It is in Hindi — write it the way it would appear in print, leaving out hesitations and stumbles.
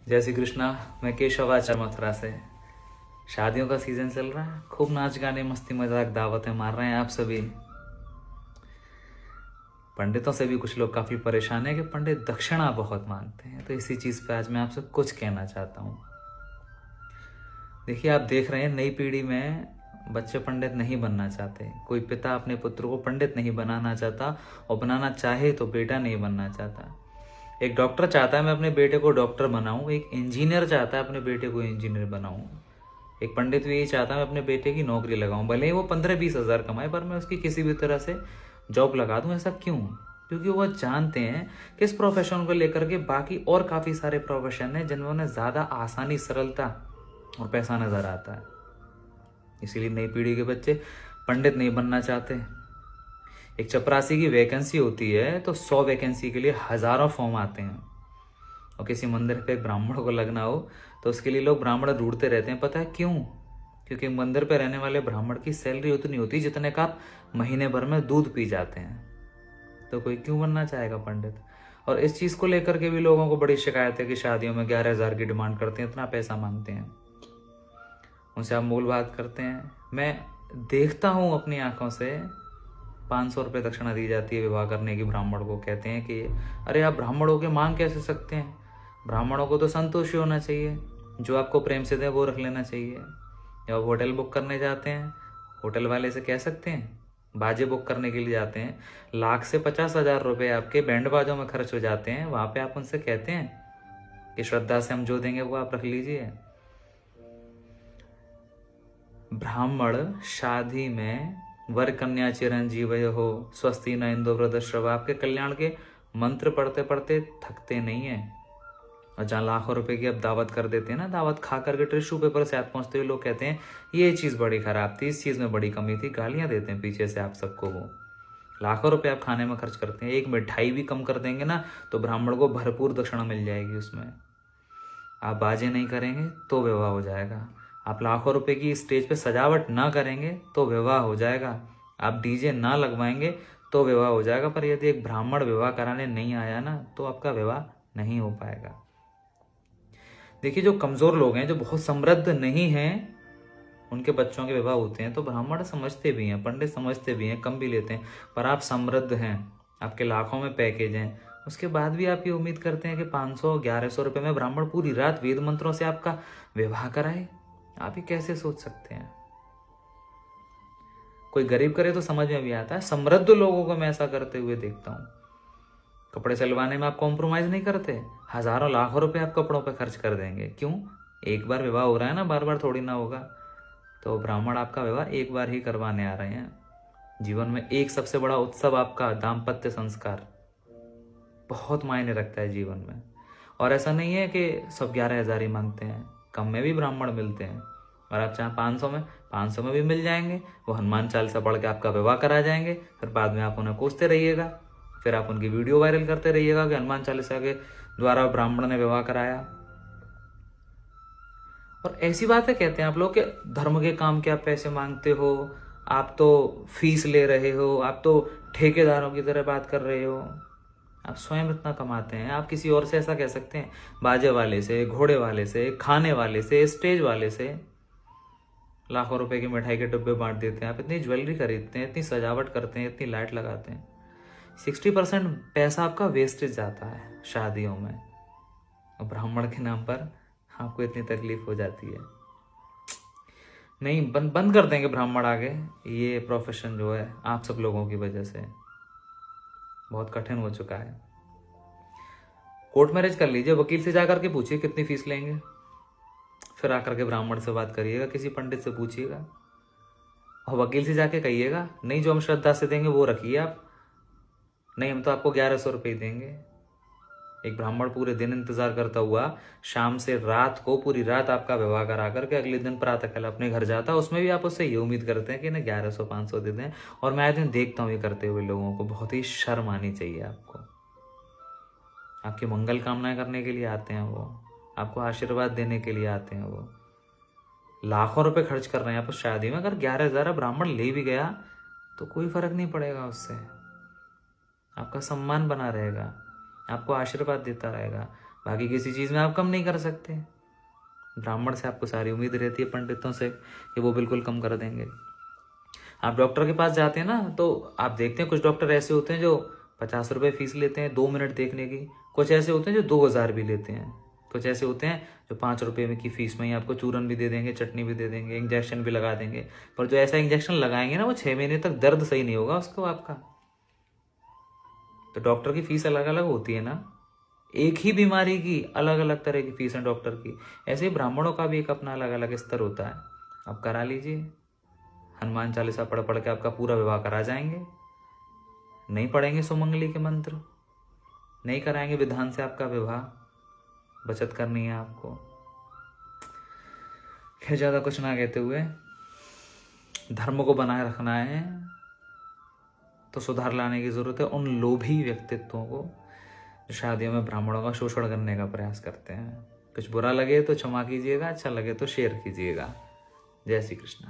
जय श्री कृष्णा। मैं केशव आचार्य मथुरा से। शादियों का सीजन चल रहा है, खूब नाच गाने मस्ती मजाक दावतें मार रहे हैं आप सभी। पंडितों से भी कुछ लोग काफ़ी परेशान हैं कि पंडित दक्षिणा बहुत मांगते हैं। तो इसी चीज़ पे आज मैं आपसे कुछ कहना चाहता हूँ। देखिए, आप देख रहे हैं नई पीढ़ी में बच्चे पंडित नहीं बनना चाहते। कोई पिता अपने पुत्र को पंडित नहीं बनाना चाहता, और बनाना चाहे तो बेटा नहीं बनना चाहता। एक डॉक्टर चाहता है मैं अपने बेटे को डॉक्टर बनाऊं, एक इंजीनियर चाहता है अपने बेटे को इंजीनियर बनाऊं, एक पंडित भी यही चाहता है मैं अपने बेटे की नौकरी लगाऊं, भले ही वो 15-20 हज़ार कमाए, पर मैं उसकी किसी भी तरह से जॉब लगा दूं। ऐसा क्यों? क्योंकि वो जानते हैं कि इस प्रोफेशन को लेकर के बाकी और काफ़ी सारे प्रोफेशन हैं जिनमें उन्हें ज़्यादा आसानी, सरलता और पैसा नज़र आता है। इसीलिए नई पीढ़ी के बच्चे पंडित नहीं बनना चाहते। एक चपरासी की वैकेंसी होती है तो 100 वैकेंसी के लिए हजारों फॉर्म आते हैं। और किसी मंदिर पे एक ब्राह्मण को लगना हो तो उसके लिए लोग ब्राह्मण ढूंढते रहते हैं। पता है क्यों? क्योंकि मंदिर पे रहने वाले ब्राह्मण की सैलरी उतनी होती जितने का आप महीने भर में दूध पी जाते हैं। तो कोई क्यों बनना चाहेगा पंडित? और इस चीज को लेकर के भी लोगों को बड़ी शिकायत है कि शादियों में 11,000 की डिमांड करते हैं, इतना पैसा मांगते हैं। उनसे आप मूल बात करते हैं। मैं देखता हूँ अपनी आंखों से 500 रुपये दक्षिणा दी जाती है विवाह करने की ब्राह्मण को। कहते हैं कि अरे आप ब्राह्मणों के मांग कैसे सकते हैं? ब्राह्मणों को तो संतोषी होना चाहिए, जो आपको प्रेम से दे वो रख लेना चाहिए। जब होटल बुक करने जाते हैं, होटल वाले से कह सकते हैं, बाजे बुक करने के लिए जाते हैं, लाख से 50,000 रुपये आपके बैंड बाजों में खर्च हो जाते हैं। वहां पे आप उनसे कहते हैं कि श्रद्धा से हम जो देंगे वो आप रख लीजिए। ब्राह्मण शादी में वर कन्या चिरंजीव हो, स्वस्ति न इंदु वृद्धश्रवा, आपके कल्याण के मंत्र पढ़ते पढ़ते थकते नहीं है। और जहाँ लाखों रुपए की अब दावत कर देते हैं ना, दावत खा करके टिश्यू पेपर से हाथ पहुंचते हुए लोग कहते हैं ये चीज़ बड़ी खराब थी, इस चीज़ में बड़ी कमी थी, गालियां देते हैं पीछे से आप सबको। वो लाखों रुपए आप खाने में खर्च करते हैं, एक मिठाई भी कम कर देंगे ना तो ब्राह्मण को भरपूर दक्षिणा मिल जाएगी उसमें। आप बाजे नहीं करेंगे तो विवाह हो जाएगा। आप लाखों रुपए की स्टेज पे सजावट ना करेंगे तो विवाह हो जाएगा। आप डीजे ना लगवाएंगे तो विवाह हो जाएगा। पर यदि एक ब्राह्मण विवाह कराने नहीं आया ना तो आपका विवाह नहीं हो पाएगा। देखिए, जो कमजोर लोग हैं, जो बहुत समृद्ध नहीं हैं, उनके बच्चों के विवाह होते हैं तो ब्राह्मण समझते भी हैं, पंडित समझते भी हैं, कम भी लेते हैं। पर आप समृद्ध हैं, आपके लाखों में पैकेज हैं, उसके बाद भी आप ये उम्मीद करते हैं कि 500-1100 रुपये में ब्राह्मण पूरी रात वेद मंत्रों से आपका विवाह कराए। आप ही कैसे सोच सकते हैं? कोई गरीब करे तो समझ में भी आता है, समृद्ध लोगों को मैं ऐसा करते हुए देखता हूँ। कपड़े सिलवाने में आप कॉम्प्रोमाइज नहीं करते, हजारों लाखों रुपए आप कपड़ों पे खर्च कर देंगे। क्यों? एक बार विवाह हो रहा है ना, बार बार थोड़ी ना होगा। तो ब्राह्मण आपका विवाह एक बार ही करवाने आ रहे हैं। जीवन में एक सबसे बड़ा उत्सव आपका दाम्पत्य संस्कार बहुत मायने रखता है जीवन में। और ऐसा नहीं है कि सब 11,000 ही मांगते हैं, कम में भी ब्राह्मण मिलते हैं। और आप चाहे 500 में भी मिल जाएंगे। वो हनुमान चालीसा पढ़ के आपका विवाह करा जाएंगे। फिर बाद में आप उन्हें कोसते रहिएगा, फिर आप उनकी वीडियो वायरल करते रहिएगा कि हनुमान चालीसा के द्वारा ब्राह्मण ने विवाह कराया। और ऐसी बातें कहते हैं आप लोग कि धर्म के काम के आप पैसे मांगते हो, आप तो फीस ले रहे हो, आप तो ठेकेदारों की तरह बात कर रहे हो। आप स्वयं इतना कमाते हैं, आप किसी और से ऐसा कह सकते हैं? बाजे वाले से, घोड़े वाले से, खाने वाले से, स्टेज वाले से लाखों रुपए की मिठाई के डब्बे बांट देते हैं। आप इतनी ज्वेलरी खरीदते हैं, इतनी सजावट करते हैं, इतनी लाइट लगाते हैं, 60% पैसा आपका वेस्टेज जाता है शादियों में। और ब्राह्मण के नाम पर आपको इतनी तकलीफ हो जाती है। नहीं, बंद कर देंगे ब्राह्मण आगे। ये प्रोफेशन जो है आप सब लोगों की वजह से बहुत कठिन हो चुका है। कोर्ट मैरिज कर लीजिए, वकील से जाकर के पूछिए कितनी फीस लेंगे, फिर आकर के ब्राह्मण से बात करिएगा, किसी पंडित से पूछिएगा। और वकील से जाके कहिएगा नहीं, जो हम श्रद्धा से देंगे वो रखिए आप, नहीं हम तो आपको 1100 रुपये ही देंगे। एक ब्राह्मण पूरे दिन इंतजार करता हुआ शाम से रात को पूरी रात आपका विवाह करा करके अगले दिन प्रातःकाल अपने घर जाता, उसमें भी आप उससे ये उम्मीद करते हैं कि ना 1100-500 दे दें। और मैं आज दिन देखता हूँ ये करते हुए लोगों को, बहुत ही शर्म आनी चाहिए आपको। आपकी मंगल कामनाएं करने के लिए आते हैं वो, आपको आशीर्वाद देने के लिए आते हैं वो। लाखों रुपए खर्च कर रहे हैं आप उस शादी में। अगर 11,000 ब्राह्मण ले भी गया तो कोई फर्क नहीं पड़ेगा उससे। आपका सम्मान बना रहेगा, आपको आशीर्वाद देता रहेगा। बाकी किसी चीज़ में आप कम नहीं कर सकते। ब्राह्मण से आपको सारी उम्मीद रहती है, पंडितों से, कि वो बिल्कुल कम कर देंगे। आप डॉक्टर के पास जाते हैं ना, तो आप देखते हैं कुछ डॉक्टर ऐसे होते हैं जो 50 रुपये फीस लेते हैं 2 मिनट देखने की, कुछ ऐसे होते हैं जो 2000 भी लेते हैं, कुछ ऐसे होते हैं जो 5 रुपये में की फीस में ही आपको चूरन भी दे देंगे, चटनी भी दे देंगे, इंजेक्शन भी लगा देंगे। पर जो ऐसा इंजेक्शन लगाएंगे ना, वो 6 महीने तक दर्द सही नहीं होगा उसको आपका। तो डॉक्टर की फीस अलग अलग होती है ना, एक ही बीमारी की अलग अलग तरह की फीस है डॉक्टर की। ऐसे ही ब्राह्मणों का भी एक अपना अलग अलग स्तर होता है। आप करा लीजिए, हनुमान चालीसा पढ़ पढ़ के आपका पूरा विवाह करा जाएंगे। नहीं पढ़ेंगे सुमंगली के मंत्र, नहीं कराएंगे विधान से आपका विवाह, बचत करनी है आपको। खैर, ज्यादा कुछ ना कहते हुए, धर्म को बनाए रखना है तो सुधार लाने की जरूरत है उन लोभी व्यक्तित्वों को जो शादियों में ब्राह्मणों का शोषण करने का प्रयास करते हैं। कुछ बुरा लगे तो क्षमा कीजिएगा, अच्छा लगे तो शेयर कीजिएगा। जय श्री कृष्ण।